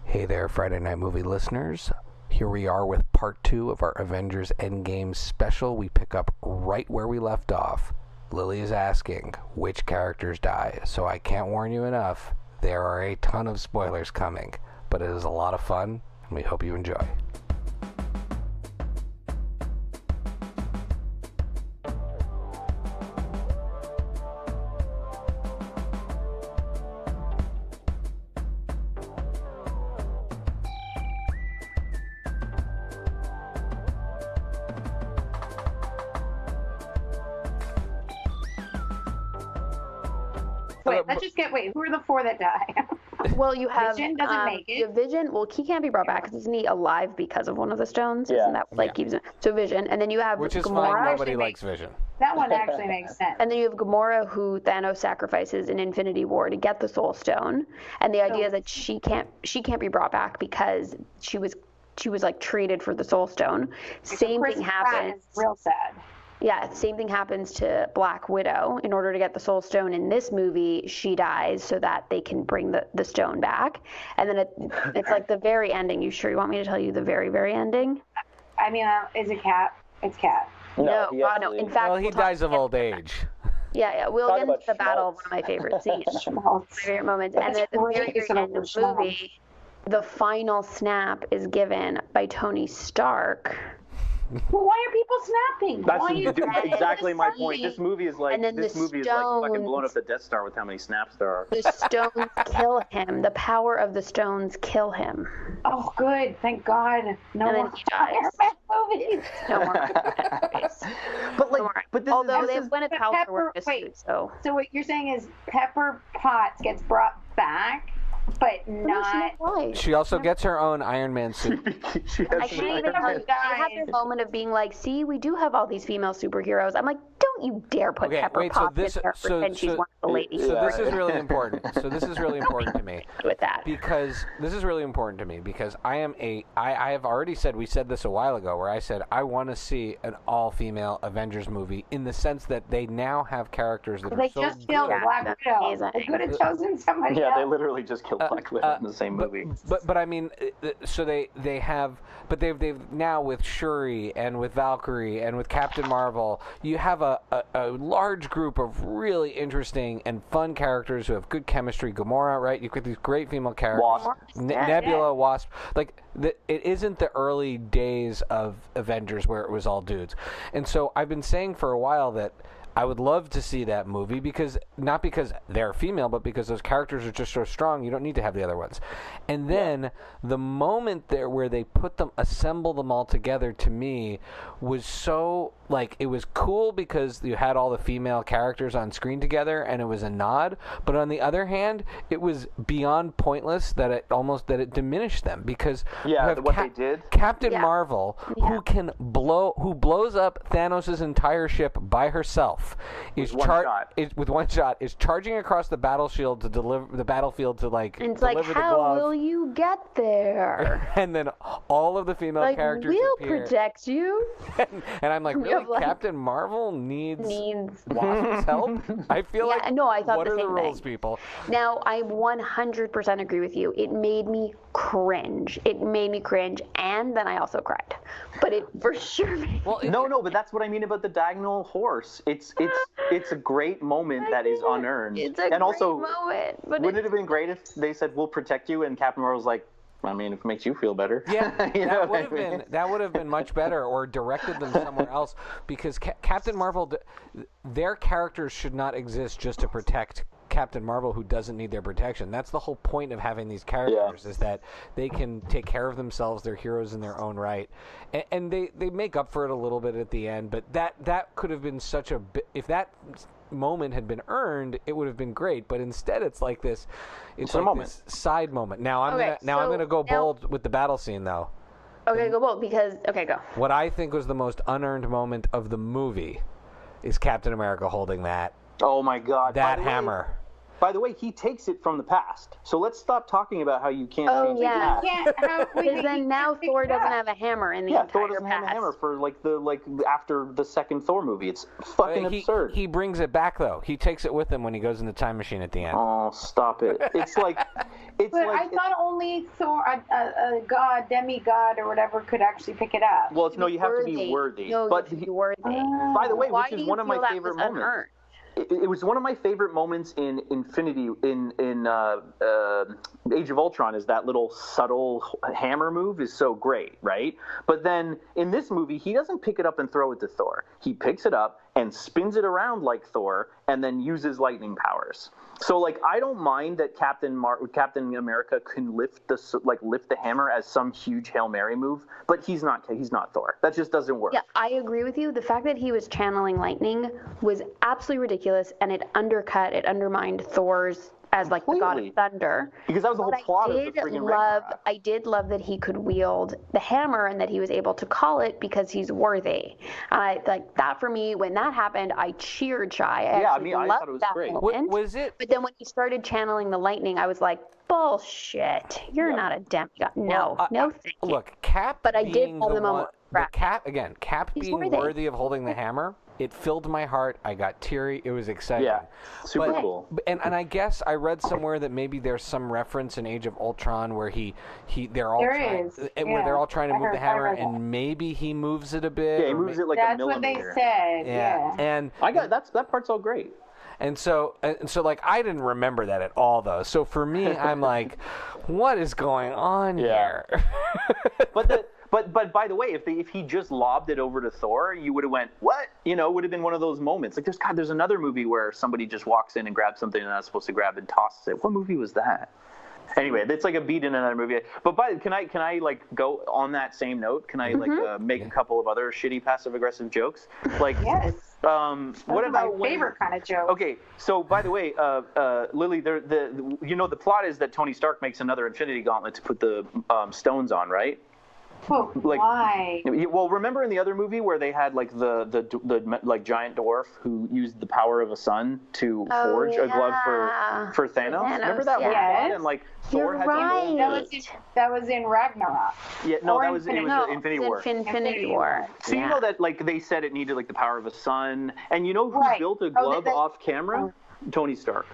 Hey there, Friday Night Movie listeners. Here we are with part 2 of our Avengers Endgame special. We pick up right where we left off. Lily is asking which characters die, so I can't warn you enough. There are a ton of spoilers coming, but it is a lot of fun, and we hope you enjoy. Who are the 4 that die? Well, you have Vision doesn't make it. You have Vision. Well, he can't be brought back because isn't he alive because of one of the stones? Yeah. Isn't that like keeps him? So Vision, and then you have Which is Gamora. fine, nobody likes Vision. That one actually makes sense. And then you have Gamora, who Thanos sacrifices in Infinity War to get the Soul Stone, and the idea is that she can't be brought back because she was like treated for the Soul Stone. Same thing happens. Real sad. Yeah, same thing happens to Black Widow. In order to get the Soul Stone in this movie, she dies so that they can bring the stone back. And then it's like the very ending. You sure you want me to tell you the very, very ending? I mean, is it Cat? It's Cat. No. In fact, he dies of old age. Yeah, we'll get into the battle of one of my favorite scenes. My favorite moments. And at the very, very end of the movie, the final snap is given by Tony Stark. Well, why are people snapping? That's exactly my point. This movie is like fucking blowing up the Death Star with how many snaps there are. The stones kill him. The power of the stones kill him. Oh, good. Thank God. No more Iron Man movies. No more Iron Man movies. But this although is, they went at Pepper. So what you're saying is Pepper Potts gets brought back, but not. She also gets her own Iron Man suit. I can't even tell you. I have this moment of being like, see, we do have all these female superheroes. I'm like, don't you dare put Pepper Potts in there pretend she's one of the ladies. So this is really important. This is really important to me. With that. Because this is really important to me because I have already said, we said this a while ago, where I said I want to see an all-female Avengers movie in the sense that they now have characters that are so good. They just killed Black Widow. They could have chosen somebody else. Yeah, they literally just killed Black Widow in the same movie. But I mean, so they have, but they've now with Shuri and with Valkyrie and with Captain Marvel, you have a large group of really interesting and fun characters who have good chemistry. Gamora, right? You've got these great female characters. Wasp. Nebula, Wasp. Like, it isn't the early days of Avengers where it was all dudes. And so I've been saying for a while that I would love to see that movie not because they're female, but because those characters are just so strong, you don't need to have the other ones. And then the moment there where they assemble them all together, to me, was so, like, it was cool because you had all the female characters on screen together and it was a nod, but on the other hand, it was beyond pointless that it diminished them because they did. Captain Marvel, who blows up Thanos' entire ship by herself, with one shot, is charging across the battlefield to deliver the and it's like, how will you get there? And then all of the female characters appear. Protect you. and I'm like, really? Captain Marvel needs Wasp's help? I feel like, I thought what the are same the rules, thing. people? Now, I 100% agree with you. It made me cringe. And then I also cried. But it for sure made me No, but that's what I mean about the diagonal horse. It's a great moment that is unearned. It's a great moment. But wouldn't it have been great if they said, we'll protect you, and Captain Marvel's like, I mean, if it makes you feel better. Yeah, that would have been much better, or directed them somewhere else, because Captain Marvel, their characters should not exist just to protect Captain Marvel, who doesn't need their protection. That's the whole point of having these characters, is that they can take care of themselves. They're heroes in their own right, and they make up for it a little bit at the end. But that could have been such a if that moment had been earned, it would have been great. But instead, it's like this. It's like this side moment. Now I'm gonna go bold with the battle scene though. Okay, go bold because go. What I think was the most unearned moment of the movie is Captain America holding that. Oh my God! That hammer. By the way, he takes it from the past. So let's stop talking about how you can't change the past. Because then now Thor doesn't have a hammer in the entire Thor doesn't have a hammer for after the second Thor movie. It's fucking absurd. He brings it back though. He takes it with him when he goes in the time machine at the end. Oh, stop it! It's like It's But like, I thought only Thor, a god, demigod, or whatever, could actually pick it up. well, no, you have to be worthy. No, but you have to be worthy. by the way, Why which do is you one of feel my that favorite was moments. unearned? It was one of my favorite moments in Infinity in Age of Ultron. Is that little subtle hammer move is so great, right? But then in this movie, he doesn't pick it up and throw it to Thor. He picks it up and spins it around like Thor, and then uses lightning powers. So like, I don't mind that Captain America can lift the hammer as some huge Hail Mary move, but he's not Thor. That just doesn't work. Yeah, I agree with you. The fact that he was channeling lightning was absolutely ridiculous, and it undermined Thor's as like the god of thunder. Because that was the whole plot of the friggin' Ragnarok. I did love that he could wield the hammer and that he was able to call it because he's worthy. I like that. For me, when that happened, I cheered shy. I thought it was great. Moment. Was it? But then when he started channeling the lightning, I was like, bullshit. You're not a demigod. No, no, thank you. Look, Cap. But I did love the moment. Cap He's being worthy of holding the hammer. It filled my heart. I got teary. It was exciting. Yeah, super cool. And I guess I read somewhere that maybe there's some reference in Age of Ultron where they're all trying to move the hammer, and maybe he moves it a bit. Yeah, he moves it like a millimeter. That's what they said. Yeah. And that part's all great. And so like, I didn't remember that at all, though. So for me, I'm like, what is going on here? But by the way, if he just lobbed it over to Thor, you would have went, what? You know, it would have been one of those moments. Like, there's another movie where somebody just walks in and grabs something they're not supposed to grab and tosses it. What movie was that? Anyway, it's like a beat in another movie. But can I like go on that same note? Can I make a couple of other shitty passive aggressive jokes? Like, yes. What about my favorite kind of joke? Okay, so by the way, Lily, the plot is that Tony Stark makes another Infinity Gauntlet to put the stones on, right? Oh, why? Well, remember in the other movie where they had like the like giant dwarf who used the power of a sun to forge a glove for Thanos? Remember that whole plot? And like Thor had to that was in Ragnarok. Yeah, no, it was Infinity War. Infinity War. So you know that like they said it needed like the power of a sun, and you know who built a glove off camera? Tony Stark.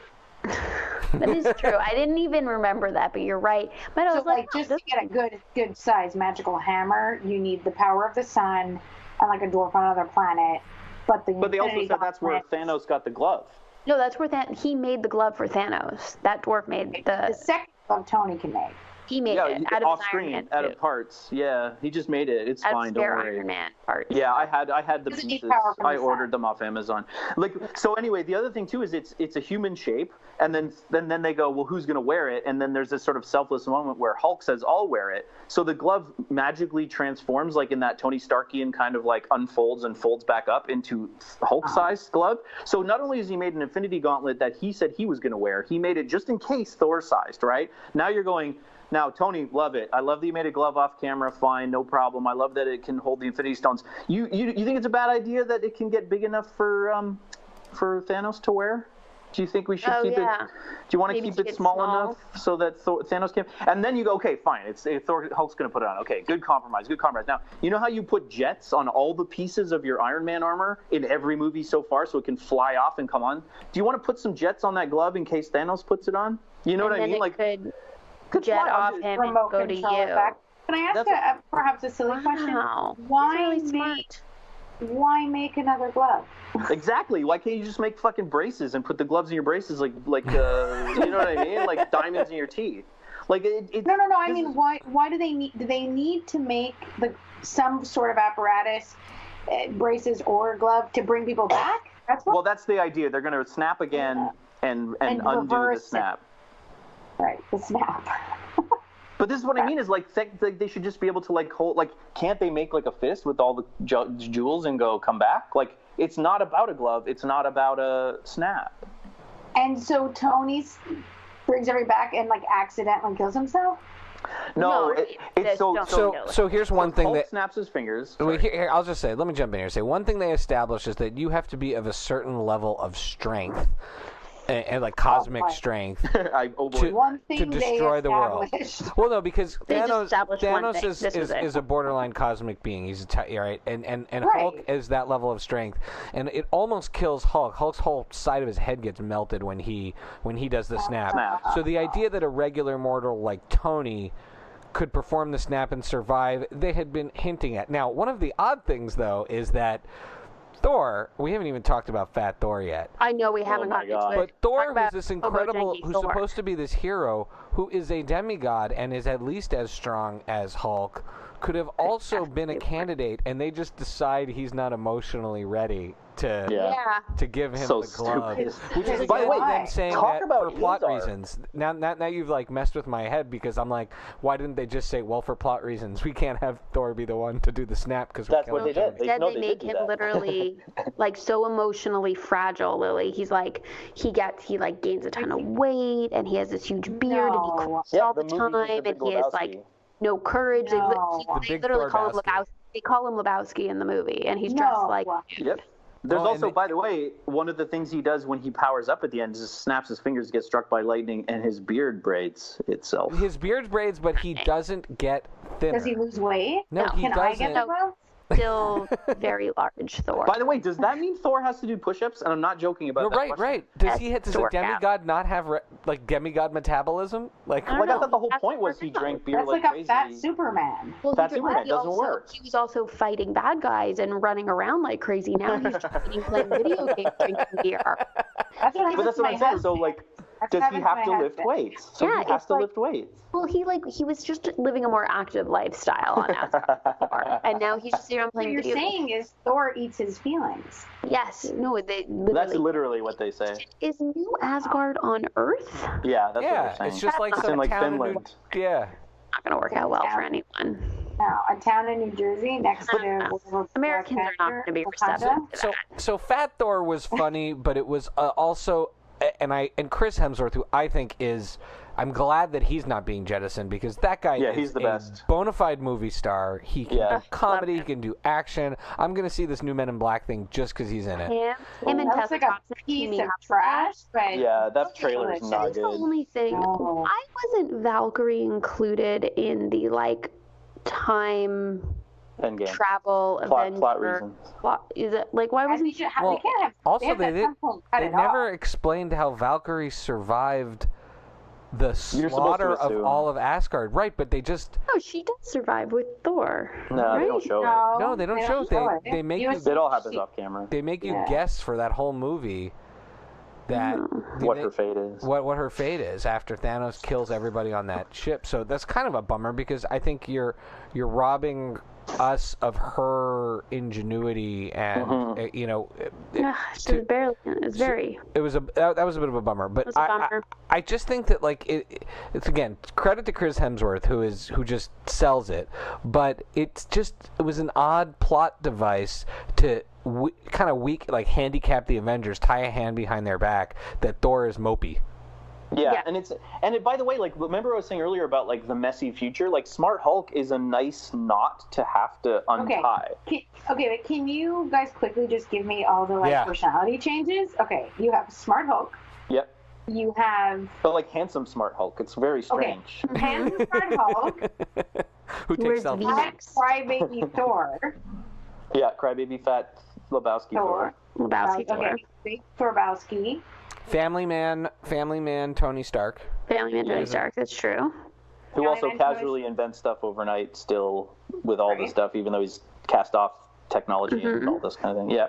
That is true. I didn't even remember that, but you're right. But I was like, just to get a good size magical hammer, you need the power of the sun and like a dwarf on another planet. But they also said that's where Thanos got the glove. No, that's where he made the glove for Thanos. That dwarf made the second glove Tony can make. He made it out of screen, out of parts. Yeah, he just made it. It's fine. Don't worry. Iron Man parts. Yeah, I had the pieces. I ordered them off Amazon. Like, so anyway, the other thing too is it's a human shape, and then they go, well, who's gonna wear it? And then there's this sort of selfless moment where Hulk says, I'll wear it. So the glove magically transforms, like in that Tony Starkian kind of like unfolds and folds back up into Hulk-sized glove. So not only has he made an Infinity Gauntlet that he said he was gonna wear, he made it just in case Thor-sized, right? Now you're going. Now, Tony, love it. I love that you made a glove off camera. Fine, no problem. I love that it can hold the Infinity Stones. You think it's a bad idea that it can get big enough for Thanos to wear? Do you think we should keep it? Do you want to keep it small enough so that Thanos can? And then you go, okay, fine. Hulk's going to put it on. Okay, good compromise. Now, you know how you put jets on all the pieces of your Iron Man armor in every movie so far, so it can fly off and come on? Do you want to put some jets on that glove in case Thanos puts it on? You know what I mean? Like. Jet off him and go to you. Can I ask perhaps a silly question? Why make another glove? Exactly. Why can't you just make fucking braces and put the gloves in your braces like you know what I mean? Like diamonds in your teeth. Like No. I mean, why do they need to make some sort of apparatus, braces or glove to bring people back? That's the idea. They're going to snap again and undo the snap. Right, the snap. But this is what I mean is like they should just be able to like hold, like, can't they make like a fist with all the jewels and go come back? Like, it's not about a glove, it's not about a snap. And so Tony brings everybody back and like accidentally kills himself? No, it's so here's one thing Hulk that snaps his fingers. Here, I'll just say, let me jump in here and say one thing they establish is that you have to be of a certain level of strength and like cosmic strength One thing to destroy the world. Well, no, because They just Thanos established one thing. is a borderline cosmic being. He's right, and Right. Hulk is that level of strength, and it almost kills Hulk. Hulk's whole side of his head gets melted when he does the snap. So the idea that a regular mortal like Tony could perform the snap and survive, they had been hinting at. Now, one of the odd things though is that Thor, we haven't even talked about Fat Thor yet. I know we haven't gotten into it. But Thor, Talk who's this about incredible, who's Thor. supposed to be this hero, who is a demigod and is at least as strong as Hulk, could have also been a candidate, and they just decide he's not emotionally ready to give him the glove. Stupid. Which is By the way, them saying talk that about for plot Hazar. reasons. Now you've like messed with my head, because I'm like, why didn't they just say, well, for plot reasons, we can't have Thor be the one to do the snap because That's what they did. Instead, No, they they make did do him that. literally like so emotionally fragile. Lily, he's like he gains a ton of weight, and he has this huge beard, and he cries all the movie time, with the and Big he has like Lebowski. no courage. No. They Big literally call him Thorbowski. Lebowski. They call him Lebowski in the movie, and he's dressed like. Yep. There's Oh, and also, by the way, one of the things he does when he powers up at the end is just snaps his fingers, gets struck by lightning, and his beard braids itself. his beard braids, but he doesn't get thinner. Does he lose weight? No, he Can I get doesn't. the growth? Still very large Thor. By the way, does that mean Thor has to do push-ups? And I'm not joking about You're that right, question. right. Does That's a work out. demigod not have like demigod metabolism? Like, I Like, I know. thought the whole That's point was what he I thought. drank beer That's like like crazy. a fat Superman. Well, Fat he Superman doesn't work. He was also fighting bad guys and running around like crazy. Now he's just playing video games, drinking beer. That's what But that's what I'm saying. So, like, does he have to lift weight? weights? So Yeah, he has it's to like- lift weights. Well, he was just living a more active lifestyle on Asgard before, and now he's just around What playing you're video games. saying is Thor eats his feelings. Yes, no, they That's literally. literally what they say. Is New Asgard on Earth? Yeah, that's what yeah, they're saying. it's just like It's some in, like, town Finland. yeah. Not gonna work out well for anyone. No, a town in New Jersey next to Americans are not going to be receptive to So that. so Fat Thor was funny, but it was also, and Chris Hemsworth, who I think is, I'm glad that he's not being jettisoned, because that guy is he's the a best. bona fide movie star. He can Yeah. do comedy, he can do action. I'm gonna see this new Men in Black thing just because he's in it. Him and That looks Tessa like a Thompson piece teaming of up. trash, but Yeah, that trailer is delicious. not That's the good. only thing. No. Why wasn't Valkyrie included in the like time Endgame. travel Plot Avenger? reasons. Is it like why I wasn't think she? Well, they can't have. Also, have they at some point cut they it never off. explained how Valkyrie survived the supposed to slaughter of assume. all of Asgard. Right, but they just No, she does survive with Thor. No, right? they don't show it. No, they don't show it. They make you- It all happens off camera. they make you Yeah. guess for that whole movie that What her fate is. what her fate is after Thanos kills everybody on that ship. So that's kind of a bummer, because I think you're robbing us of her ingenuity, and you know, Yeah, she was barely. It was very. it was that was a bit of a bummer. But was a bummer. I just think that like it's again credit to Chris Hemsworth who just sells it, but it was an odd plot device to kind of like handicap the Avengers, tie a hand behind their back that Thor is mopey. Yeah, and by the way, like, remember I was saying earlier about like the messy future? Like, Smart Hulk is a nice knot to have to untie. Okay, but can you guys quickly just give me all the personality changes? Okay, you have Smart Hulk. Yep. You have But like handsome Smart Hulk, it's very strange. handsome Smart Hulk. Who takes Where's selfies? Venus? Crybaby Thor. Yeah, Crybaby Fat Lebowski. Thor. Lebowski Thor. Okay, Big Thorbowski. Family man, Tony Stark. Family Man Tony Stark. That's true. Who also Donovan, casually invents stuff overnight still with all the Right. stuff, even though he's cast off technology and all this kind of thing. Yeah.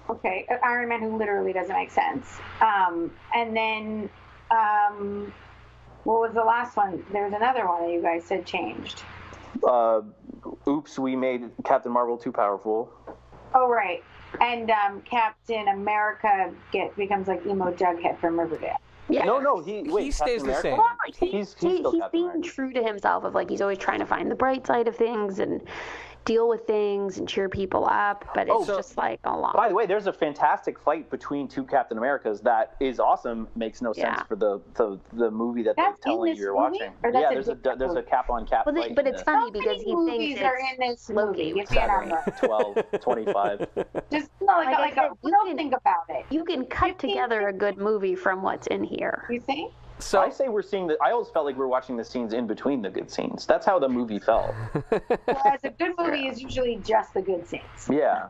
Okay, Iron Man, who literally doesn't make sense. And then, what was the last one? There was another one that you guys said changed. Oops, we made Captain Marvel too powerful. Oh, right. And Captain America becomes like emo Jughead from Riverdale. Yeah. No, He Captain stays the America? same. He's still he's Captain being America. true to himself of like he's always trying to find the bright side of things, and deal with things and cheer people up, but it's just like a lot. By the way, there's a fantastic fight between two Captain Americas that is awesome. Makes no sense for the movie that they're telling you you're watching. Yeah, there's a cap on cap fight. But it's funny because he thinks are in this movie. If 12, 25. Just don't think about it. You can cut together a good movie from what's in here. You think? So I say we're seeing I always felt like we're watching the scenes in between the good scenes. That's how the movie felt. Whereas a good movie is usually just the good scenes. Yeah.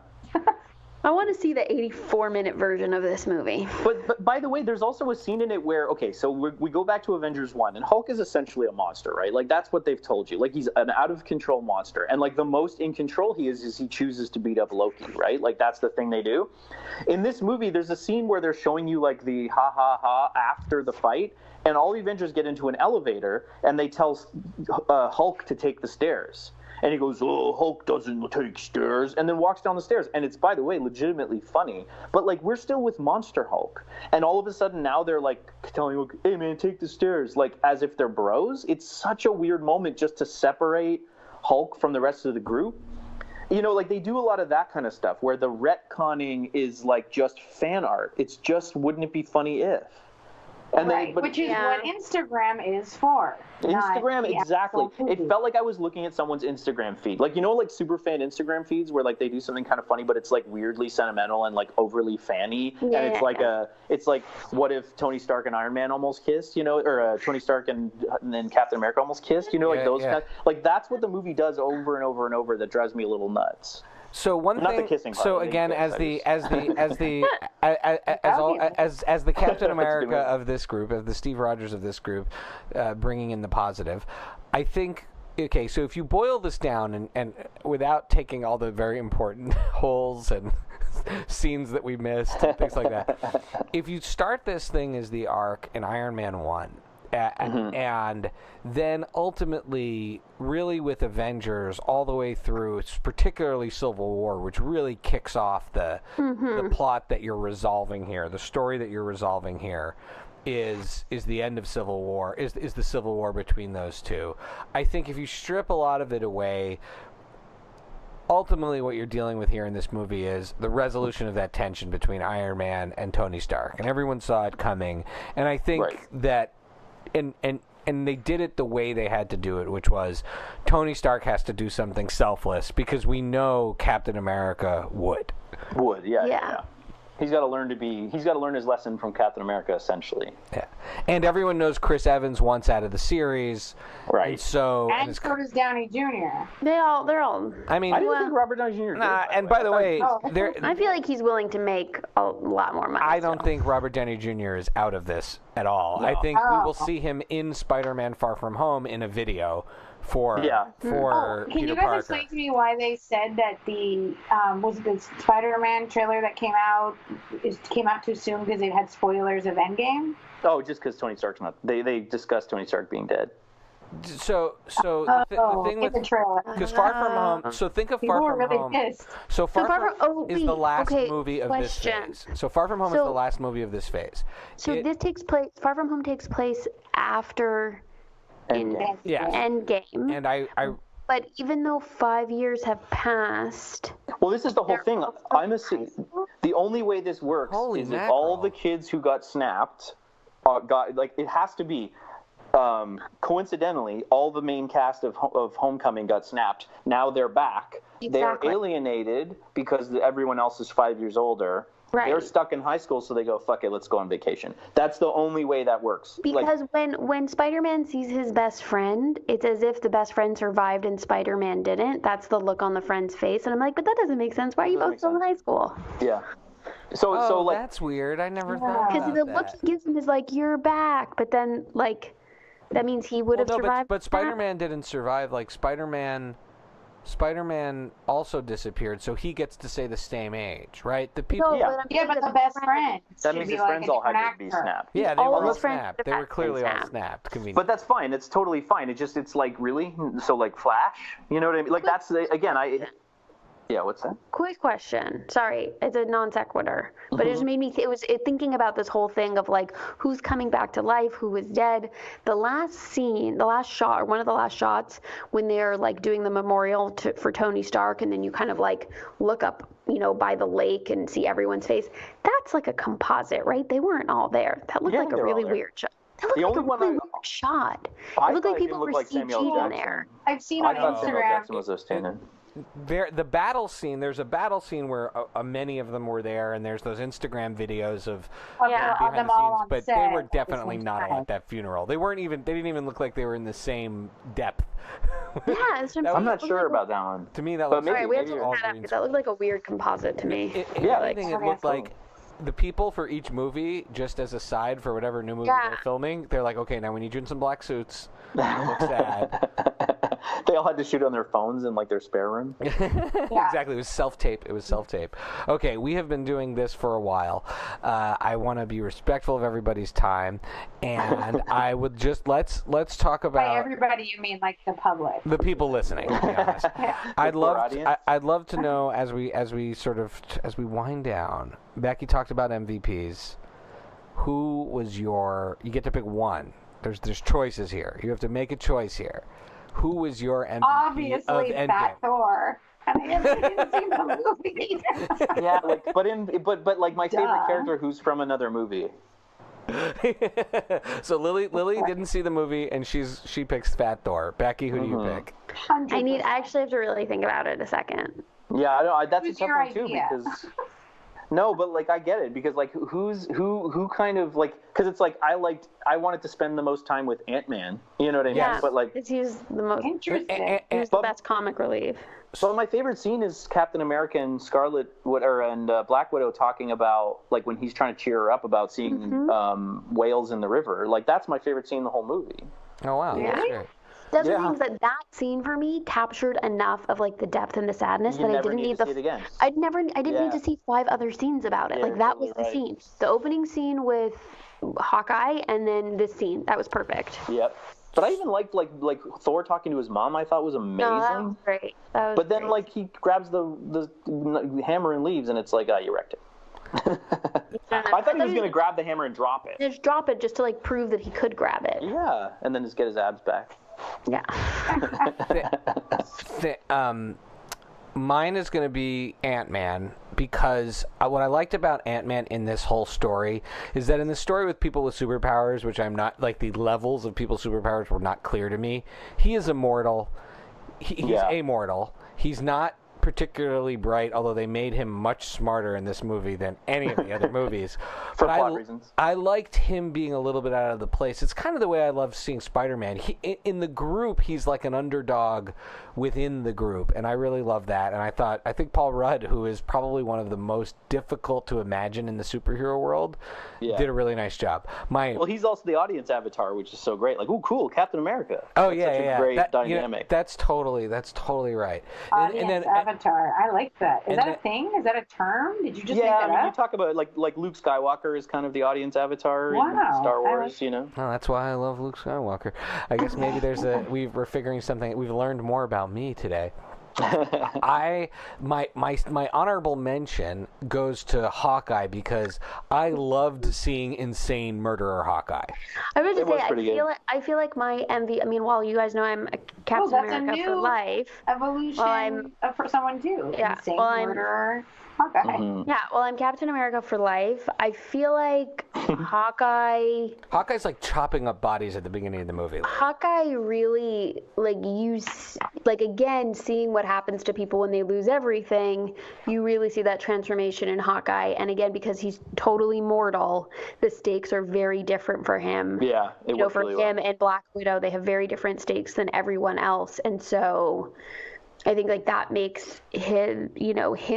I want to see the 84-minute version of this movie. But by the way, there's also a scene in it where, so we go back to Avengers 1, and Hulk is essentially a monster, right? Like, that's what they've told you. Like, he's an out-of-control monster. And, like, the most in control he is he chooses to beat up Loki, right? Like, that's the thing they do. In this movie, there's a scene where they're showing you, like, the ha-ha-ha after the fight, and all the Avengers get into an elevator, and they tell Hulk to take the stairs. And he goes, oh, Hulk doesn't take stairs, and then walks down the stairs. And it's, by the way, legitimately funny. But, like, we're still with Monster Hulk. And all of a sudden now they're, like, telling Hulk, hey, man, take the stairs. Like, as if they're bros. It's such a weird moment just to separate Hulk from the rest of the group. You know, like, they do a lot of that kind of stuff where the retconning is, like, just fan art. It's just, wouldn't it be funny if? And right, which is what Instagram is for. Instagram, exactly. It felt like I was looking at someone's Instagram feed. Like, you know, like superfan Instagram feeds where, like, they do something kind of funny, but it's, like, weirdly sentimental and, like, overly fanny. Yeah. And it's like, what if Tony Stark and Iron Man almost kissed, you know, or Tony Stark and then Captain America almost kissed, you know, like those kind of, like, that's what the movie does over and over and over that drives me a little nuts. So not the kissing part. So again, as the Captain America of this group, as the Steve Rogers of this group, bringing in the positive, I think. Okay, so if you boil this down and without taking all the very important holes and scenes that we missed and things like that, if you start this thing as the arc in Iron Man 1. And then ultimately, really with Avengers all the way through, it's particularly Civil War, which really kicks off the plot that you're resolving here, the story that you're resolving here, is the end of Civil War, is the Civil War between those two. I think if you strip a lot of it away, ultimately what you're dealing with here in this movie is the resolution of that tension between Iron Man and Tony Stark, and everyone saw it coming. And I think that. And they did it the way they had to do it, which was Tony Stark has to do something selfless because we know Captain America would. Yeah. He's got to learn his lesson from Captain America, essentially. Yeah. And everyone knows Chris Evans wants out of the series. Right. And so does Downey Jr. They're all. I mean, I didn't think Robert Downey Jr. And by the way, I feel like he's willing to make a lot more money. I don't think Robert Downey Jr. is out of this at all. No. I think we will see him in Spider-Man: Far From Home in a video for Can you guys explain to me why they said that the was it the Spider-Man trailer that came out too soon because it had spoilers of Endgame? Oh, just because Tony Stark's not. They discussed Tony Stark being dead. So the thing with because Far From Home. So think of Far From Home. Pissed. So Far From Home is the last movie of this phase. So Far From Home is the last movie of this phase. So this takes place. Far From Home takes place after Endgame. And But even though 5 years have passed. Well, this is the whole thing. The only way this works is if all the kids who got snapped got, like, it has to be. Coincidentally, all the main cast of Homecoming got snapped. Now they're back. Exactly. They're alienated because everyone else is 5 years older. Right. They're stuck in high school, so they go, fuck it, let's go on vacation. That's the only way that works. Because when Spider-Man sees his best friend, it's as if the best friend survived and Spider-Man didn't. That's the look on the friend's face. And I'm like, but that doesn't make sense. Why are you both still in high school? Yeah. So that's weird. I never thought about that. Because the look he gives him is like, you're back. But then, like, that means he would have survived. But Spider-Man didn't survive. Like, Spider-Man also disappeared, so he gets to stay the same age, right? The people, but the best friends. That means his friends all had to be snapped. Yeah, they were all snapped. They were clearly all snapped. Convenient. But that's fine. It's totally fine. It's like, really? So, like, Flash? You know what I mean? Like, that's again, Yeah, what's that? Quick question. Sorry, it's a non sequitur, but it just made me. Thinking about this whole thing of like who's coming back to life, who was dead. The last scene, the last shot, or one of the last shots, when they're like doing the memorial for Tony Stark, and then you kind of like look up, by the lake and see everyone's face. That's like a composite, right? They weren't all there. That looked like a really weird shot. That looked like a really weird shot. It looked like people were CG'd in there. I've seen on Samuel Instagram. Jackson was standing. The battle scene. There's a battle scene where many of them were there, and there's those Instagram videos of behind the scenes. But they were definitely not all at that funeral. They weren't even. They didn't even look like they were in the same depth. Yeah, I'm not sure about that one. To me, that looked. Sorry, we have to look that up. That looked like a weird composite to me. I think it looked like the people for each movie, just as a side for whatever new movie they're filming. They're like, okay, now we need you in some black suits. Look sad. They all had to shoot on their phones in like their spare room. Exactly. It was self-tape. Okay, we have been doing this for a while. I want to be respectful of everybody's time, and I would just let's talk about. By everybody, you mean like the public? The people listening. To be honest. I'd love to know as we wind down. Becky talked about MVPs. Who was your? You get to pick one. There's choices here. You have to make a choice here. Who was your MVP Obviously, of Endgame? Fat Thor. I haven't seen the movie. Yeah, but my favorite character who's from another movie. So Lily didn't see the movie, and she picks Fat Thor. Becky, who do you pick? 100%. I actually have to really think about it a second. Yeah, I know that's Who's a tough your one too idea? because. No, but I get it because who kind of because it's I wanted to spend the most time with Ant-Man, you know what I mean? Yeah, but he's the most Interesting. he's the best comic relief. So my favorite scene is Captain America and Black Widow talking about when he's trying to cheer her up about seeing whales in the river. That's my favorite scene in the whole movie. Oh wow, yeah. That's great. That's the thing is that scene for me captured enough of the depth and the sadness that I didn't need to see it again. I didn't need to see 5 other scenes about it. That was the scene. The opening scene with Hawkeye and then this scene. That was perfect. Yep. But I even liked Thor talking to his mom. I thought was amazing. No, that was great. But then he grabs the hammer and leaves, and it's you wrecked it. I thought he was going to grab the hammer and drop it. Just drop it just to prove that he could grab it. Yeah, and then just get his abs back. Yeah. Mine is going to be Ant-Man because what I liked about Ant-Man in this whole story is that in the story with people with superpowers, which I'm not the levels of people's superpowers were not clear to me. He is immortal. He's amortal. He's not particularly bright, although they made him much smarter in this movie than any of the other movies. For plot reasons. I liked him being a little bit out of the place. It's kind of the way I love seeing Spider-Man. In the group, he's like an underdog within the group, and I really love that. And I think Paul Rudd, who is probably one of the most difficult to imagine in the superhero world, did a really nice job. Well, he's also the audience avatar, which is so great. Ooh, cool, Captain America. Oh, that's yeah, such a great dynamic. That's totally right. Audience avatar. I like that. Is that a thing? Is that a term? Did you just make that up? You talk about like Luke Skywalker is kind of the audience avatar in Star Wars, Oh, that's why I love Luke Skywalker. I guess maybe we're figuring something. We've learned more about me today. My honorable mention goes to Hawkeye because I loved seeing insane murderer Hawkeye. I was going to say I feel like my MVP. I mean, you guys know I'm a Captain America for life. Evolution for someone too. Yeah. Insane murderer. Hawkeye. Mm-hmm. Yeah, I'm Captain America for life. I feel like Hawkeye's chopping up bodies at the beginning of the movie. Hawkeye really again seeing what happens to people when they lose everything. You really see that transformation in Hawkeye, and again because he's totally mortal, the stakes are very different for him. Yeah, for him and Black Widow, they have very different stakes than everyone else, and so. I think that makes him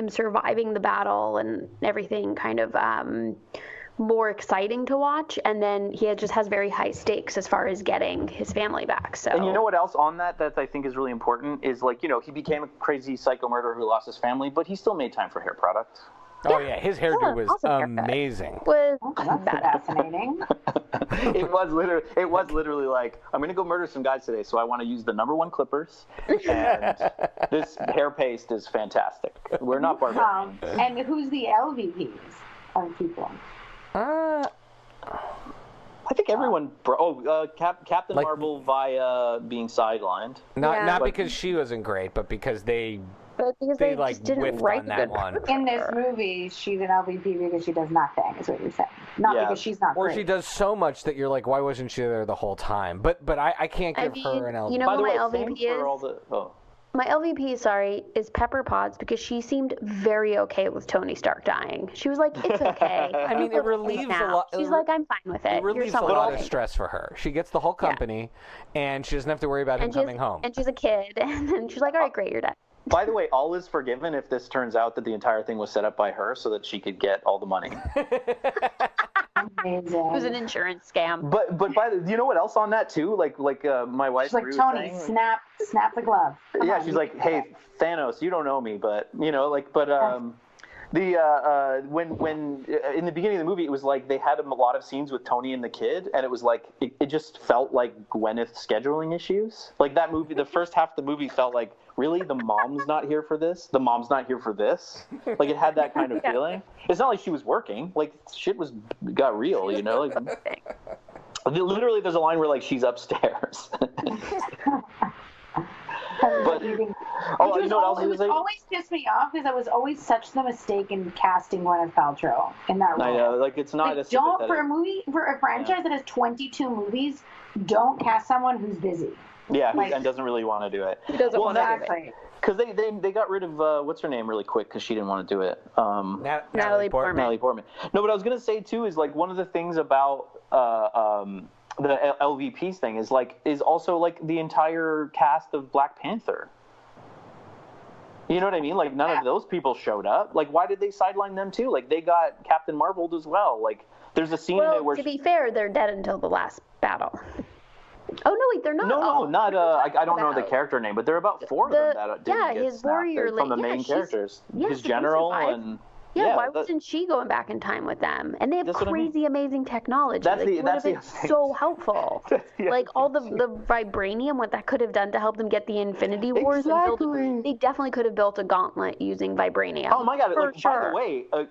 surviving the battle and everything kind of more exciting to watch. And then he just has very high stakes as far as getting his family back. So. And you know what else on that I think is really important is he became a crazy psycho murderer who lost his family, but he still made time for hair products. Oh yeah, his hairdo was amazing. Was That's fascinating. It was literally like, I'm gonna go murder some guys today, so I want to use the #1 clippers, and this hair paste is fantastic. We're not barbarians. And who's the LVPs of people? I think everyone. Captain Marvel via being sidelined. Not because she wasn't great, but because they like just didn't whiffed write on that one. In this movie, she's an LVP because she does nothing, is what you're saying. Not because she's not Or great. she does so much that you're like, why wasn't she there the whole time? But I can't give her an LVP. You know By the who way, my LVP is? My LVP, is Pepper Potts, because she seemed very okay with Tony Stark dying. She was like, it's okay. I mean, it relieves a lot. She's like, I'm fine with it. It relieves a lot of stress for her. She gets the whole company, and she doesn't have to worry about him coming home. And she's a kid, and then she's like, all right, great, you're done. By the way, all is forgiven if this turns out that the entire thing was set up by her so that she could get all the money. Amazing. It was an insurance scam. But you know what else on that too? Like my wife. She's like, Tony, snap the glove. Come on, she's like, hey, Thanos, you don't know me, but when in the beginning of the movie, it was like they had a lot of scenes with Tony and the kid, and it was like it just felt like Gwyneth's scheduling issues. Like that movie, the first half of the movie felt like, really, the mom's not here for this? The mom's not here for this? Like it had that kind of feeling. It's not like she was working. Like shit got real, you know? Like literally there's a line where like she's upstairs. But you know what else it was always pissed me off because it was always such the mistake in casting Gwyneth Paltrow in that role. I know, like it's not like, for a franchise that has 22 movies, don't cast someone who's busy. Yeah, and doesn't really want to do it. He doesn't want to do it. Because they got rid of what's her name really quick because she didn't want to do it. Natalie Portman. Natalie Portman. No, but I was gonna say too is like one of the things about the LVPs thing is also like the entire cast of Black Panther. You know what I mean? Like none of those people showed up. Like why did they sideline them too? Like they got Captain Marveled as well. Like there's a scene in it where to be fair, they're dead until the last battle. Oh no, wait, they're not. No, not. I don't know the character name, but there are about 4 of them that didn't get his snapped. warrior They're from the main characters. His general and. Why wasn't she going back in time with them? And they have crazy, amazing technology. That's would have been so helpful. Like all the vibranium, what that could have done to help them get the Infinity Wars. Exactly. And they definitely could have built a gauntlet using vibranium. Oh my God! Sure.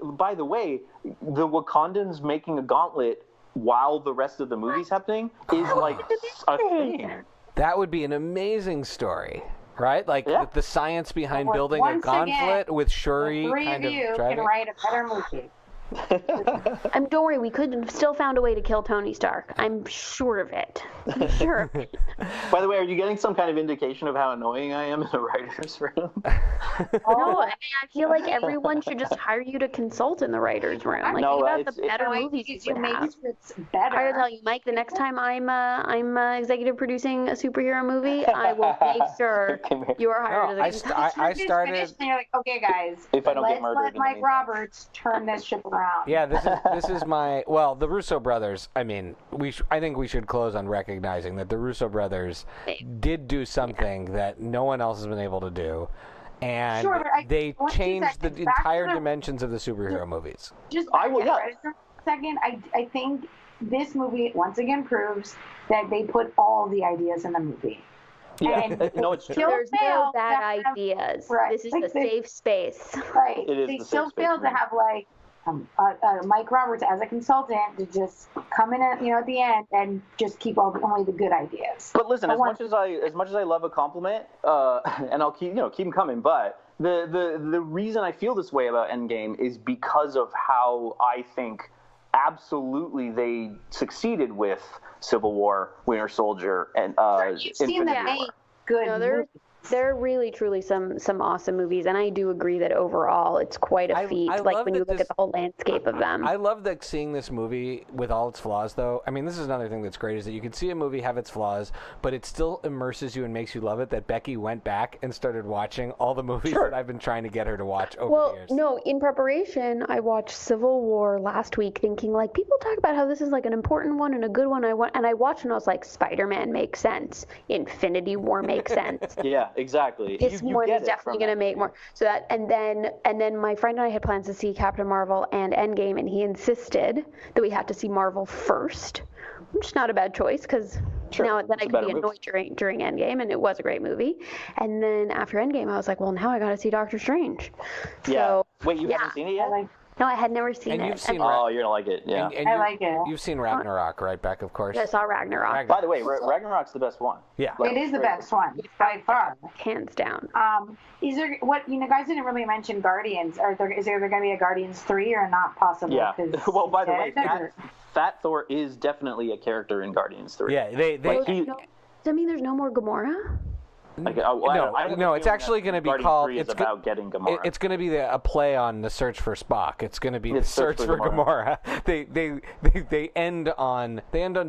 By the way, the Wakandans making a gauntlet while the rest of the movie's happening is like a thing. That would be an amazing story. Right? Like the science behind building a gauntlet with Shuri kind of driving. 3 of you can write a better movie. Don't worry, we could have still found a way to kill Tony Stark. I'm sure of it. I'm sure of it. By the way, are you getting some kind of indication of how annoying I am in the writer's room? No, I feel like everyone should just hire you to consult in the writer's room. Like, think about the better movies you would have. It's better. I gotta tell you, Mike, the next time I'm executive producing a superhero movie, I will make sure you are hired as a consultant. I started. And you're like, okay, guys, if I don't get murdered, let Mike Roberts turn this ship around. Yeah, this is my the Russo brothers. I mean, I think we should close on recognizing that the Russo brothers did do something that no one else has been able to do, and they changed the entire dimensions of the superhero movies. Second, I think this movie once again proves that they put all the ideas in the movie. Yeah, it's true. There's no bad ideas. Right. This is a safe space. Right. It is they the still safe space, failed to have Mike Roberts as a consultant to just come in at the end and just keep only the good ideas. But listen, as much as I love a compliment, and I'll keep them coming, but the reason I feel this way about Endgame is because of how I think absolutely they succeeded with Civil War, Winter Soldier, and you've seen them make good movies. There are really, truly some awesome movies, and I do agree that overall it's quite a feat. Like when you look at the whole landscape of them. I love that seeing this movie with all its flaws, though. I mean, this is another thing that's great is that you can see a movie have its flaws, but it still immerses you and makes you love it. That Becky went back and started watching all the movies that I've been trying to get her to watch over the years. No, in preparation, I watched Civil War last week, thinking like people talk about how this is like an important one and a good one. And I watched and I was like, Spider-Man makes sense. Infinity War makes sense. Yeah. exactly. This one is definitely going to make more. So that, and then my friend and I had plans to see Captain Marvel and Endgame, and he insisted that we had to see Marvel first, which is not a bad choice because now then I could be annoyed during Endgame, and it was a great movie. And then after Endgame, I was like, well, now I got to see Doctor Strange. So, wait, you haven't seen it yet? No, I had never seen it. You've seen you're gonna like it. Yeah, I like it. You've seen Ragnarok, right, Beck? Of course. I saw Ragnarok. By the way, Ragnarok's the best one. Yeah, it is the best one by far, hands down. Is there guys didn't really mention Guardians? Is there going to be a Guardians 3 or not possible? Yeah. Well, by the way, Fat Thor is definitely a character in Guardians 3. Yeah, does that mean there's no more Gamora? No, it's actually going to be called. It's about getting Gamora. It's going to be a play on the search for Spock. It's going to be the search for Gamora. They end on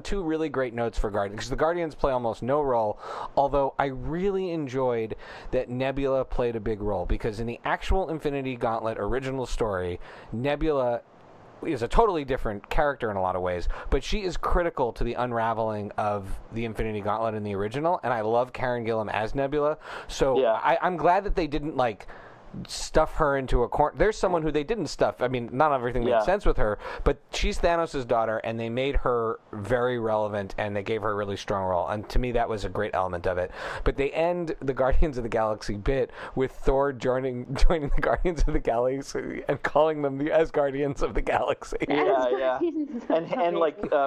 two really great notes for Guardians, because the Guardians play almost no role. Although I really enjoyed that Nebula played a big role, because in the actual Infinity Gauntlet original story, Nebula is a totally different character in a lot of ways, but she is critical to the unraveling of the Infinity Gauntlet in the original, and I love Karen Gillan as Nebula. So I'm glad that they didn't stuff her into a corner. There's someone who they didn't stuff. I mean, not everything made sense with her, but she's Thanos' daughter, and they made her very relevant, and they gave her a really strong role. And to me, that was a great element of it. But they end the Guardians of the Galaxy bit with Thor joining the Guardians of the Galaxy and calling them the Asgardians of the Galaxy. Yeah. and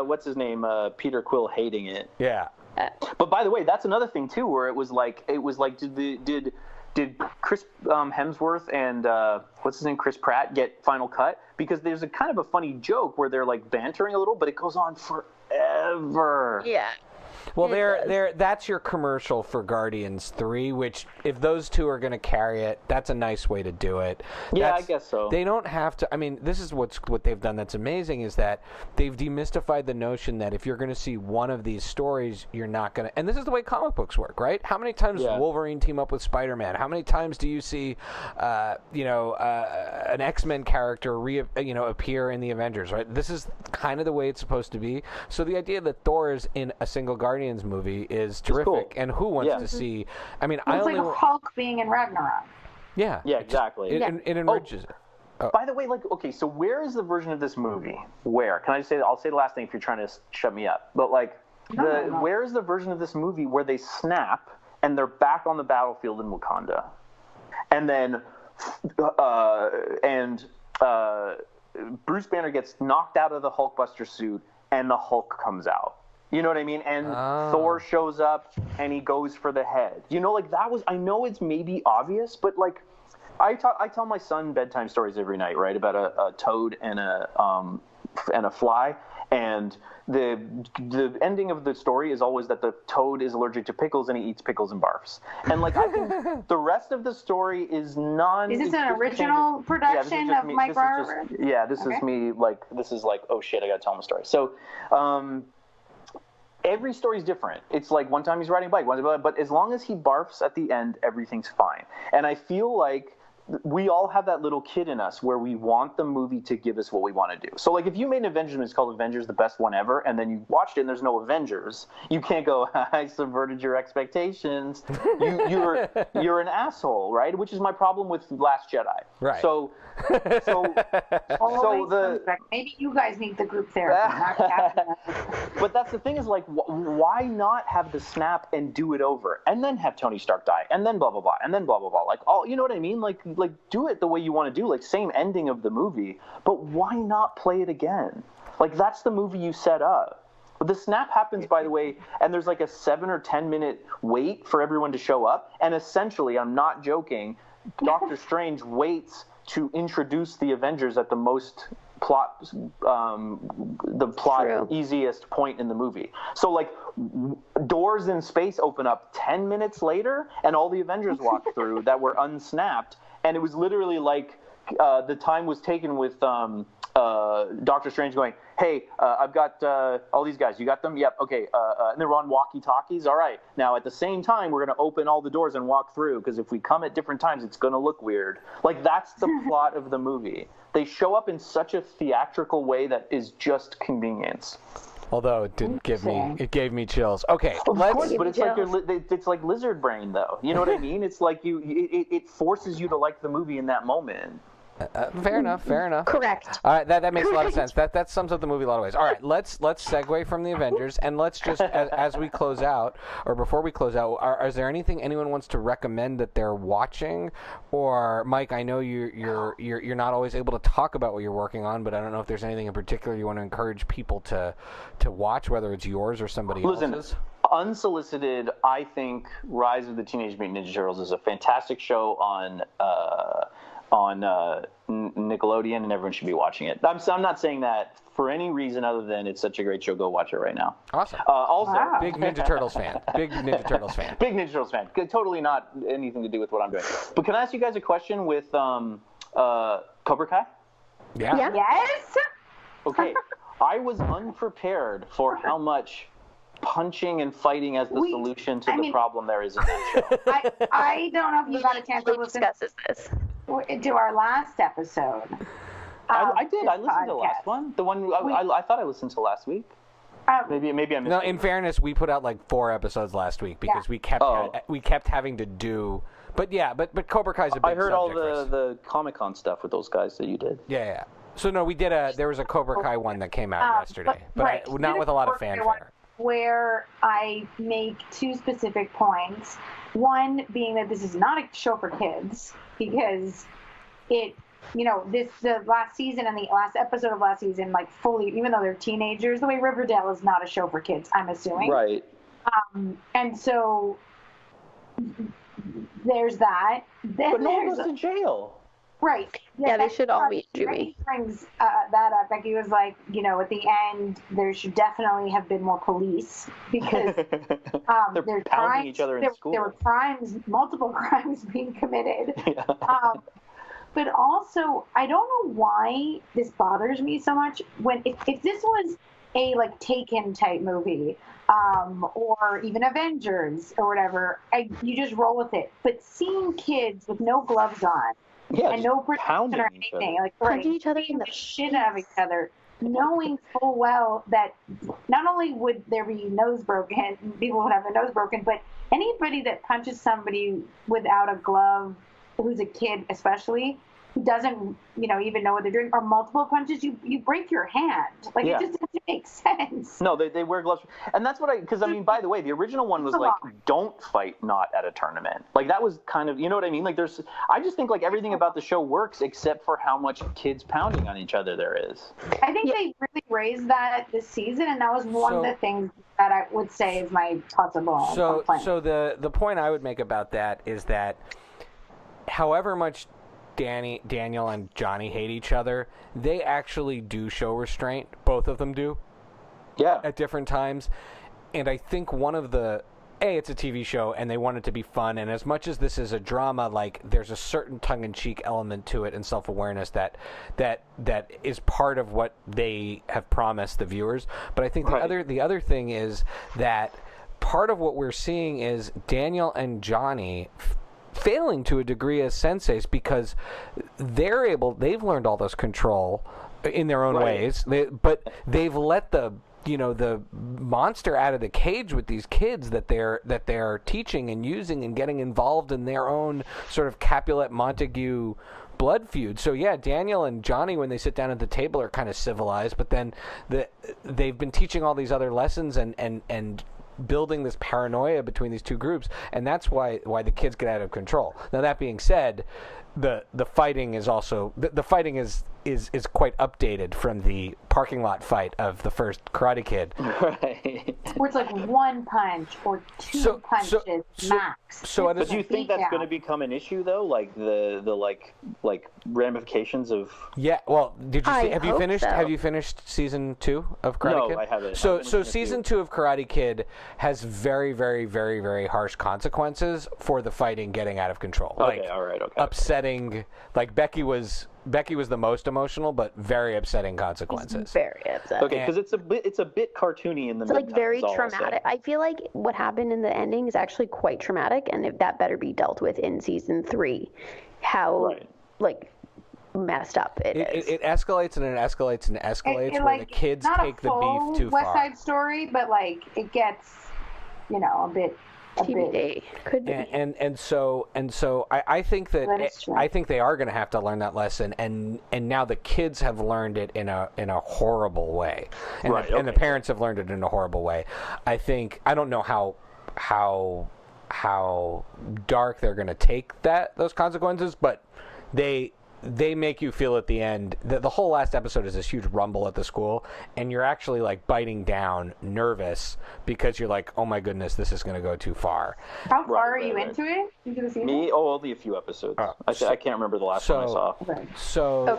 what's his name? Peter Quill hating it. Yeah. But by the way, that's another thing too, where it was like, did Chris Hemsworth and what's his name, Chris Pratt, get final cut? Because there's a kind of a funny joke where they're bantering a little, but it goes on forever. Yeah. Well, that's your commercial for Guardians 3, which, if those two are going to carry it, that's a nice way to do it. I guess so. They don't have to. I mean, this is what they've done that's amazing, is that they've demystified the notion that if you're going to see one of these stories, you're not going to. And this is the way comic books work, right? How many times does Wolverine team up with Spider-Man? How many times do you see, an X-Men character appear in the Avengers, right? This is kind of the way it's supposed to be. So the idea that Thor is in a single Guardians movie is terrific. Cool. And who wants to see? I mean, it's like Hulk being in Ragnarok. Yeah. Yeah, exactly. It enriches it. Oh. By the way, so where is the version of this movie? Where? Can I just say? I'll say the last thing if you're trying to shut me up. But where is the version of this movie where they snap and they're back on the battlefield in Wakanda, and then Bruce Banner gets knocked out of the Hulkbuster suit and the Hulk comes out. You know what I mean? And Thor shows up and he goes for the head. That was, I know it's maybe obvious, but I tell my son bedtime stories every night, right? About a toad and a fly. And the ending of the story is always that the toad is allergic to pickles and he eats pickles and barfs. And I think the rest of the story is Is this an original production of Mike Barber? This is me. Oh shit, I gotta tell him a story. So, every story is different. It's like one time he's riding a bike, but as long as he barfs at the end, everything's fine. And I feel like we all have that little kid in us where we want the movie to give us what we want to do. So if you made an Avengers movie, it's called Avengers, the best one ever, and then you watched it and there's no Avengers, you can't go, I subverted your expectations. You're an asshole, right? Which is my problem with Last Jedi. Right. So maybe you guys need the group therapy. But that's the thing is why not have the snap and do it over, and then have Tony Stark die, and then blah blah blah, and then blah blah blah. You know what I mean? Do it the way you want to do, same ending of the movie, but why not play it again? That's the movie you set up. But the snap happens, by the way, and there's a 7 or 10 minute wait for everyone to show up, and essentially, I'm not joking, Doctor Strange waits to introduce the Avengers at the most easiest point in the movie. So doors in space open up 10 minutes later and all the Avengers walk through that were unsnapped, and it was literally the time was taken with Doctor Strange going, hey, I've got all these guys. You got them? Yep. Okay. And they're on walkie-talkies. All right. Now, at the same time, we're going to open all the doors and walk through, because if we come at different times, it's going to look weird. That's the plot of the movie. They show up in such a theatrical way that is just convenience. Although it didn't give me, it gave me chills. Okay, of course, but it's like lizard brain, though. You know what I mean? It's like it forces you to like the movie in that moment. Fair enough. Correct. All right, that makes a lot of sense. That sums up the movie a lot of ways. All right, let's segue from the Avengers, and let's just as we close out, or before we close out, is there anything anyone wants to recommend that they're watching? Or Mike, I know you're not always able to talk about what you're working on, but I don't know if there's anything in particular you want to encourage people to watch, whether it's yours or somebody else's. Unsolicited, I think Rise of the Teenage Mutant Ninja Turtles is a fantastic show on Nickelodeon, and everyone should be watching it. I'm not saying that for any reason other than it's such a great show. Go watch it right now. Awesome. Also, big Ninja Turtles fan. Big Ninja Turtles fan. Big Ninja Turtles fan. Totally not anything to do with what I'm doing. But can I ask you guys a question with Cobra Kai? Yeah. Yes. Okay. I was unprepared for how much punching and fighting as the solution to the problem there is in that show. I don't know if you got a chance to listen to our last episode. I did. I listened to the last one. The one I thought I listened to last week. Maybe I missed. No, in fairness, we put out like 4 episodes last week because we kept having to do. But Cobra Kai's a big subject. I heard all the Comic-Con stuff with those guys that you did. Yeah. So no, we did there was a Cobra Kai one that came out yesterday, but not with a lot of fanfare. Where I make 2 specific points. One being that this is not a show for kids because the last season and the last episode of last season, like fully, even though they're teenagers, the way Riverdale is not a show for kids, I'm assuming. Right. And so there's that. Then but no one goes to jail. Right. Yeah, they should all be Jimmy. Brings that up. Becky was like, at the end, there should definitely have been more police because they're pounding each other in school. There were multiple crimes being committed. Yeah. But also, I don't know why this bothers me so much. If this was a Taken type movie, or even Avengers or whatever, you just roll with it. But seeing kids with no gloves on. Yeah, and no protection or anything, punching each other in the shit out of each other, knowing full well that not only would there be people would have their nose broken, but anybody that punches somebody without a glove, who's a kid especially, who doesn't even know what they're doing, or multiple punches, you break your hand. It just doesn't make sense. No, they wear gloves, and that's what because by the way, the original one was don't fight not at a tournament. That was kind of, you know what I mean? I just think everything about the show works except for how much kids pounding on each other there is. I think they really raised that this season, and that was one of the things that I would say is my possible complaint. So the point I would make about that is that however much Daniel and Johnny hate each other, they actually do show restraint. Both of them do. Yeah. At different times. And I think one of it's a TV show and they want it to be fun, and as much as this is a drama, there's a certain tongue-in-cheek element to it and self-awareness that is part of what they have promised the viewers. But I think the other thing is that part of what we're seeing is Daniel and Johnny failing to a degree as senseis because they've learned all this control in their own ways, but they've let the monster out of the cage with these kids that they're teaching and using and getting involved in their own sort of Capulet Montague blood feud. So yeah, Daniel and Johnny, when they sit down at the table, are kind of civilized, but then they've been teaching all these other lessons and building this paranoia between these two groups, and that's why the kids get out of control. Now that being said, the fighting is also the fighting is quite updated from the parking lot fight of the first Karate Kid. Right. Where it's one punch or two punches max. But do you think that's going to become an issue though? The ramifications of. Yeah. Well, have you finished season 2 of Karate Kid? No, I haven't. So season 2 of Karate Kid has very, very, very, very harsh consequences for the fighting getting out of control. Okay. All right. Okay. Upsetting. Becky was the most emotional, but very upsetting consequences. Very upsetting. Okay, because it's a bit cartoony in the. It's very traumatic. I feel like what happened in the ending is actually quite traumatic, and that better be dealt with in season 3. How messed up it is. It escalates and it escalates and it escalates where like, the kids not take the beef too West far. Side Story, but like it gets, a bit. TBD. Could be. And so I think I think they are going to have to learn that lesson, and now the kids have learned it in a horrible way, and and the parents have learned it in a horrible way. I don't know how dark they're going to take those consequences, but they make you feel at the end that the whole last episode is this huge rumble at the school, and you're actually like biting down, nervous, because you're like, oh my goodness, this is going to go too far. How far are you into it? Into the season? Me? Oh, only a few episodes. I can't remember the last one I saw. So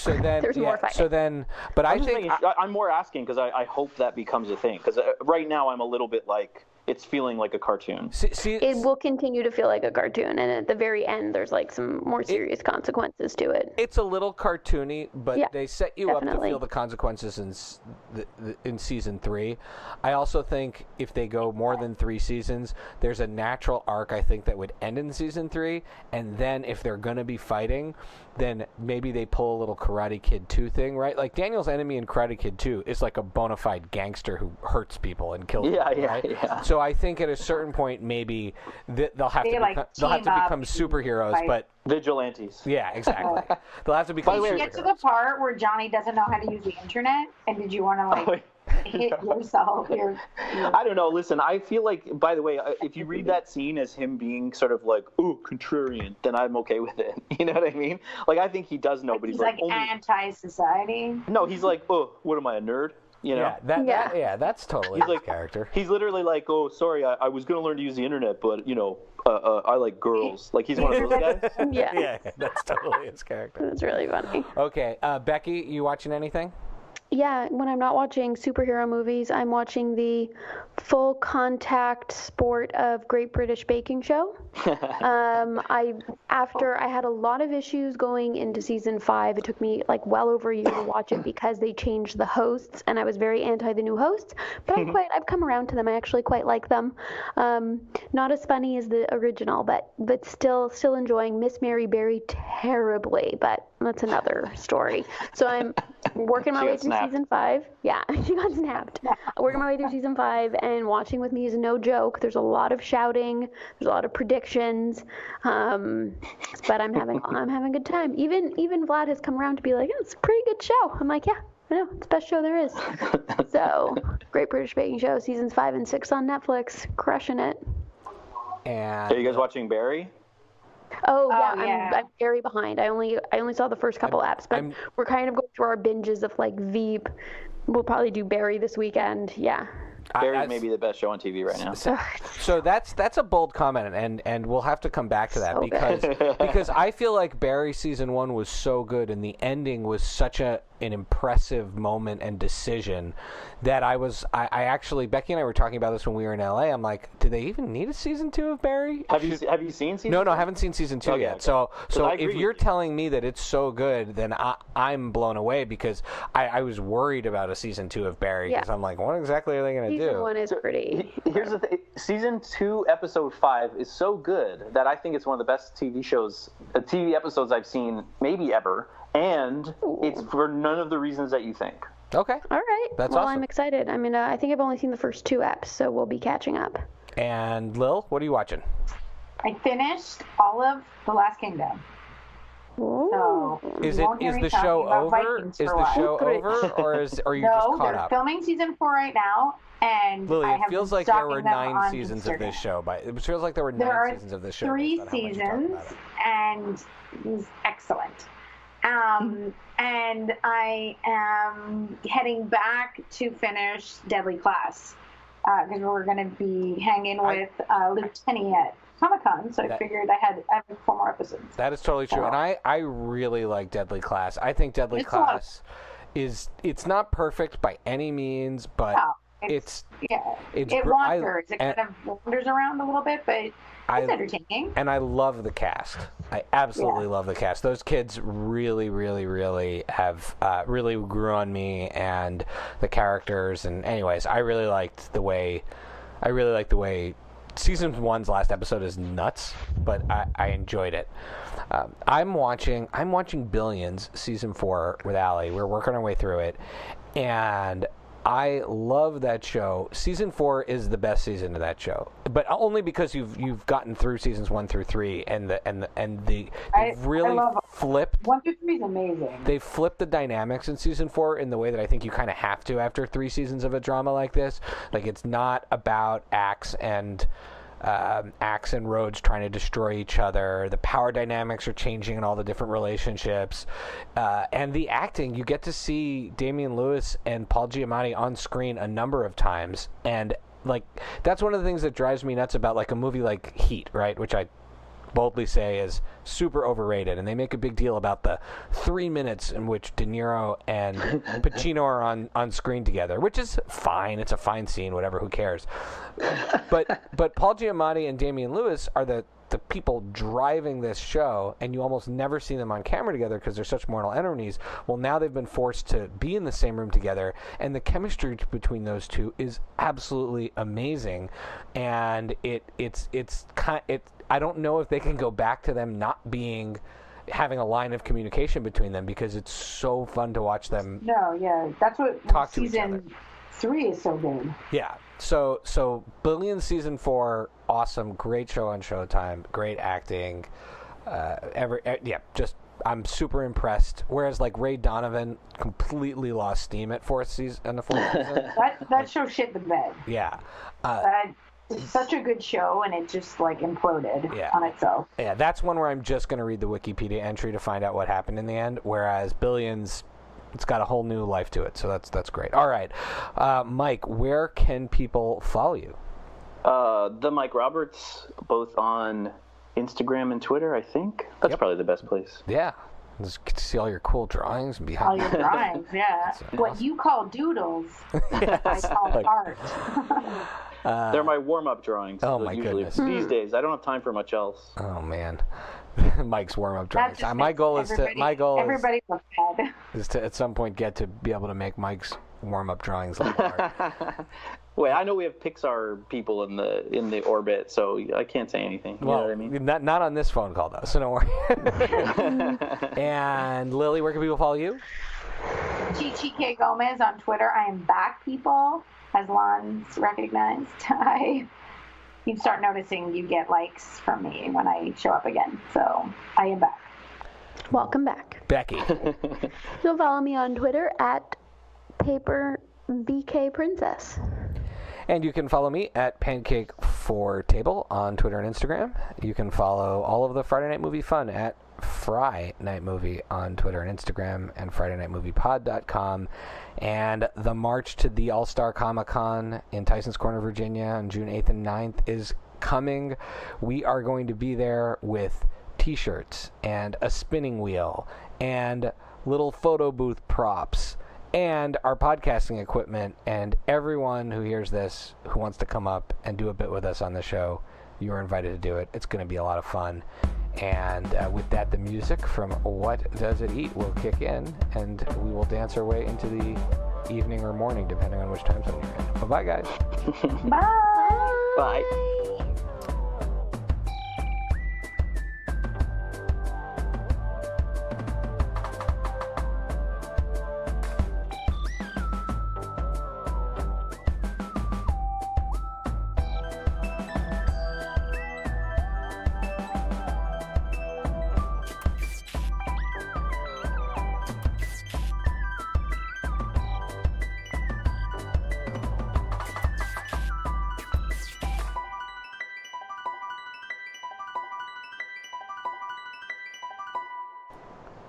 then there's more fighting. So then, but I'm more asking because I hope that becomes a thing, because right now I'm a little bit like, it's feeling like a cartoon. It will continue to feel like a cartoon, and at the very end, there's like some more serious consequences to it. It's a little cartoony, but they set you definitely. up to feel the consequences in season 3. I also think if they go more than 3 seasons, there's a natural arc I think that would end in season 3, and then if they're going to be fighting, then maybe they pull a little Karate Kid 2 thing, right? Like Daniel's enemy in Karate Kid 2 is like a bona fide gangster who hurts people and kills people, right? Yeah. So I think at a certain point, maybe they'll have to become superheroes, but vigilantes. Yeah, exactly. They'll have to become. Did you get to the part where Johnny doesn't know how to use the internet, and did you want to hit yourself? I don't know. Listen, I feel like, by the way, if you read that scene as him being sort of like, ooh, contrarian, then I'm okay with it. You know what I mean? Like, I think he does know, but he's like anti-society. No, he's like, oh, what am I, a nerd? You know? That's totally his character. He's literally like, oh, sorry, I was going to learn to use the internet, but, I like girls. Like, he's one of those guys. Yeah, that's totally his character. That's really funny. Okay, Becky, you watching anything? Yeah, when I'm not watching superhero movies, I'm watching the full contact sport of Great British Baking Show. After I had a lot of issues going into season 5, it took me like well over a year to watch it because they changed the hosts, and I was very anti the new hosts. But I've come around to them. I actually quite like them. Not as funny as the original, but still enjoying Miss Mary Berry terribly. But that's another story. So I'm working my way through season 5. Yeah, she got snapped. Working my way through season 5, and watching with me is no joke. There's a lot of shouting. There's a lot of predictions. But I'm having a good time. Even Vlad has come around to be like, it's a pretty good show. I'm like, yeah, I know, it's the best show there is. So, Great British Baking Show, seasons 5 and 6 on Netflix, crushing it. And are you guys watching Barry? Oh yeah, I'm very behind. I only saw the first couple eps, but we're kind of going through our binges of like Veep. We'll probably do Barry this weekend. Yeah. Barry may be the best show on TV right now. So that's a bold comment, and we'll have to come back to that because I feel like Barry season 1 was so good, and the ending was such an impressive moment and decision that I actually, Becky and I were talking about this when we were in LA. I'm like, do they even need a season 2 of Barry? Have you seen season? No, I haven't seen season 2 yet. Okay. So if you're telling me that it's so good, then I'm blown away, because I was worried about a season 2 of Barry, because I'm like, what exactly are they going to do? Season 1 is pretty. Here's the thing: season 2, episode 5 is so good that I think it's one of the best TV episodes I've seen maybe ever. And it's for none of the reasons that you think. Okay. All right. That's awesome. I'm excited. I mean, I think I've only seen the first 2 eps, so we'll be catching up. And Lil, what are you watching? I finished all of The Last Kingdom. Ooh. So is the show over? Is the show over, or are you just caught up? No, they're filming season 4 right now. And Lily, it feels like there were 9 seasons of this show. It feels like there were 9 seasons of this show. 3 seasons, and it was excellent. And I am heading back to finish Deadly Class because we're going to be hanging with Luke Tenney at Comic-Con, so I figured I have 4 more episodes. That is totally true, and I really like Deadly Class. I think Deadly Class it's not perfect by any means, but it wanders. It kind of wanders around a little bit, but it's entertaining. And I love the cast. I absolutely love the cast. Those kids really, really, really have really grew on me, and the characters. And anyways, I really liked the way season 1's last episode is nuts, but I enjoyed it. I'm watching Billions season 4 with Allie. We're working our way through it, and I love that show. Season 4 is the best season of that show, but only because you've gotten through seasons 1 through 3, and they've really flipped. 1 through 3 is amazing. They flipped the dynamics in season 4 in the way that I think you kind of have to after 3 seasons of a drama like this. Like, it's not about Axe and Rhodes trying to destroy each other. The power dynamics are changing in all the different relationships, and the acting. You get to see Damian Lewis and Paul Giamatti on screen a number of times, and like that's one of the things that drives me nuts about like a movie like Heat, right? Which I boldly say is super overrated, and they make a big deal about the 3 minutes in which De Niro and Pacino are on screen together, which is fine. It's a fine scene, whatever, who cares? But Paul Giamatti and Damian Lewis are the people driving this show, and you almost never see them on camera together because they're such mortal enemies. Well, now they've been forced to be in the same room together, and the chemistry between those two is absolutely amazing. And I don't know if they can go back to them not having a line of communication between them, because it's so fun to watch them. No, yeah, that's what talk to each other. Season 3 is so good. Yeah. So Billions season 4, awesome, great show on Showtime, great acting. I'm super impressed. Whereas like Ray Donovan completely lost steam at the fourth season. that show shit the bed. Yeah. It's such a good show, and it just like imploded on itself. Yeah, that's one where I'm just going to read the Wikipedia entry to find out what happened in the end. Whereas Billions, it's got a whole new life to it, so that's great. All right, Mike, where can people follow you? The Mike Roberts, both on Instagram and Twitter, I think. That's probably the best place. Yeah. Just get to see all your cool drawings and behind all your drawings, yeah. What you call doodles, I call art. They're my warm-up drawings. Oh, my goodness. These days, I don't have time for much else. Oh, man. Mike's warm-up drawings. My goal is everybody looks bad. Is to at some point get to be able to make Mike's warm-up drawings look art. Wait, I know we have Pixar people in the orbit, so I can't say anything. You know what I mean? Not on this phone call, though, so don't worry. And Lily, where can people follow you? Chi K Gomez on Twitter. I am back, people, as Lon's recognized. You start noticing you get likes from me when I show up again, so I am back. Welcome back. Becky. You'll follow me on Twitter at PaperVKPrincess. And you can follow me at Pancake4Table on Twitter and Instagram. You can follow all of the Friday Night Movie fun at Fry Night Movie on Twitter and Instagram, and FridayNightMoviePod.com. And the march to the All-Star Comic-Con in Tyson's Corner, Virginia on June 8th and 9th is coming. We are going to be there with T-shirts and a spinning wheel and little photo booth props and our podcasting equipment, and everyone who hears this who wants to come up and do a bit with us on the show, you are invited to do it. It's going to be a lot of fun. And with that, the music from What Does It Eat will kick in, and we will dance our way into the evening or morning, depending on which time zone you're in. Bye-bye, guys. Bye. Bye.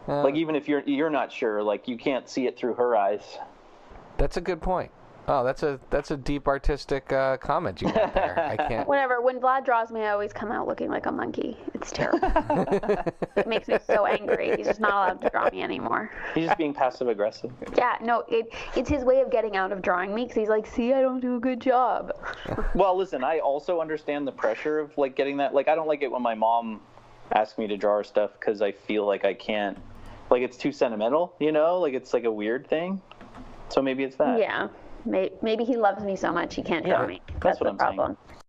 Like, even if you're not sure, like, you can't see it through her eyes. That's a good point. Oh, that's a deep artistic comment you got there. I can't. Whenever when Vlad draws me, I always come out looking like a monkey. It's terrible. It makes me so angry. He's just not allowed to draw me anymore. He's just being passive aggressive. Yeah, no, it's his way of getting out of drawing me, because he's like, see, I don't do a good job. Well, listen, I also understand the pressure of like getting that. Like, I don't like it when my mom asks me to draw her stuff because I feel like I can't. Like, it's too sentimental, you know? Like, it's like a weird thing. So maybe it's that. Yeah. Maybe he loves me so much he can't draw me. That's what the I'm problem. saying.